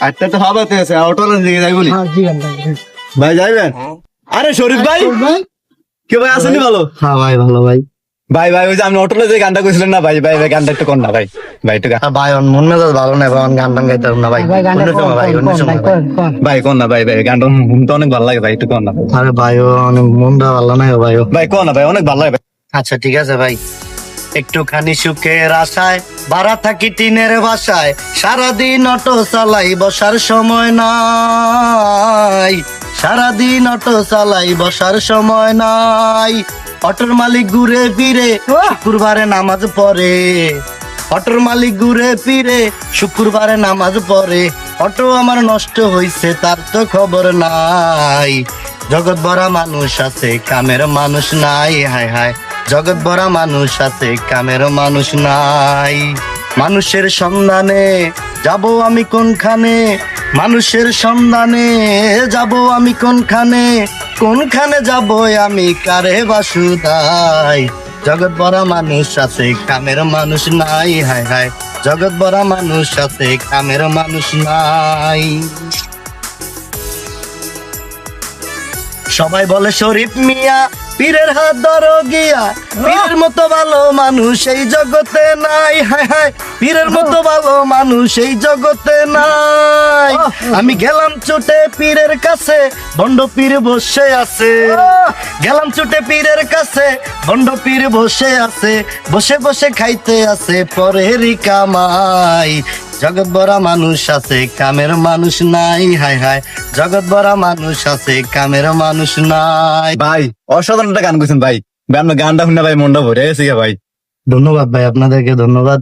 একটা তো হাবাতে আছে, অটোলের দিকে যাই বলি। ভাই যাইবেন? আরে শরীফ ভাই, কে ভাই আসেনি? ভালো? হ্যাঁ ভাই, ভালো ভাই। ভাই ভাই ওই যে আপনি অটোলে যে গানটা কইছিলেন না ভাই, ভাই ভাই গানটা একটু কর না ভাই, ভাই একটু ভাই মন মেজাজ ভালো নাই ভাই, গান টান গাইতে পারবো না ভাই। অন্য সময় ভাই, অন্য সময় ভাই। ভাই কর না ভাই, ভাই গানটা শুনতে অনেক ভালো লাগে ভাই, একটু কর না। আরে ভাই অনেক মনটা ভালো নাই ভাই। ভাই কর না ভাই, অনেক ভালো লাগে ভাই। আচ্ছা ঠিক আছে ভাই। একটুখানি সুখের আশায় ভাড়া থাকি টিনের বাসায়, সারাদিন অটো চালাই বসার সময় নাই, সারাদিন অটো চালাই বসার সময় নাই। অটোর মালিক ঘুরে ফিরে শুক্রবারে নামাজ পড়ে, অটোর মালিক ঘুরে ফিরে শুক্রবারে নামাজ পড়ে। অটো আমার নষ্ট হইছে তার তো খবর নাই, জগৎ ভরা মানুষ আছে কামের মানুষ নাই। হায় হায়, জগৎ ভরা মানুষ আছে কামের মানুষ নাই। মানুষের সন্ধানে যাব আমি কোনখানে, মানুষের সন্ধানে যাব আমি কোনখানে, কোনখানে যাব আমি কারে বাসুদাই। জগৎ ভরা মানুষ আছে কামের মানুষ নাই। হায় হায়, জগৎ ভরা মানুষ আছে কামের মানুষ নাই। সবাই বলে শরীফ মিয়া পীরের হাত ধরো গিয়া, পীরের মতো ভালো মানুষ এই জগতে নাই। হায় হায়, পীরের মতো ভালো মানুষ এই জগতে নাই। আমি গেলাম ছুটে পীরের কাছে, ভণ্ড পীর বসে আছে, গেলাম ছুটে পীরের কাছে, ভণ্ড পীর বসে আছে, বসে বসে খাইতে আছে পরেরই কামাই। জগৎ ভরা মানুষ আছে কামের মানুষ নাই। হায় হায়, জগৎ ভরা মানুষ আছে কামের মানুষ নাই। ভাই অসাধারণ একটা গান কইছেন ভাই, ভাই আপনার গানটা শুনে ভাই মনটা ভরে গেছে ভাই। ধন্যবাদ ভাই, আপনাদেরকে ধন্যবাদ।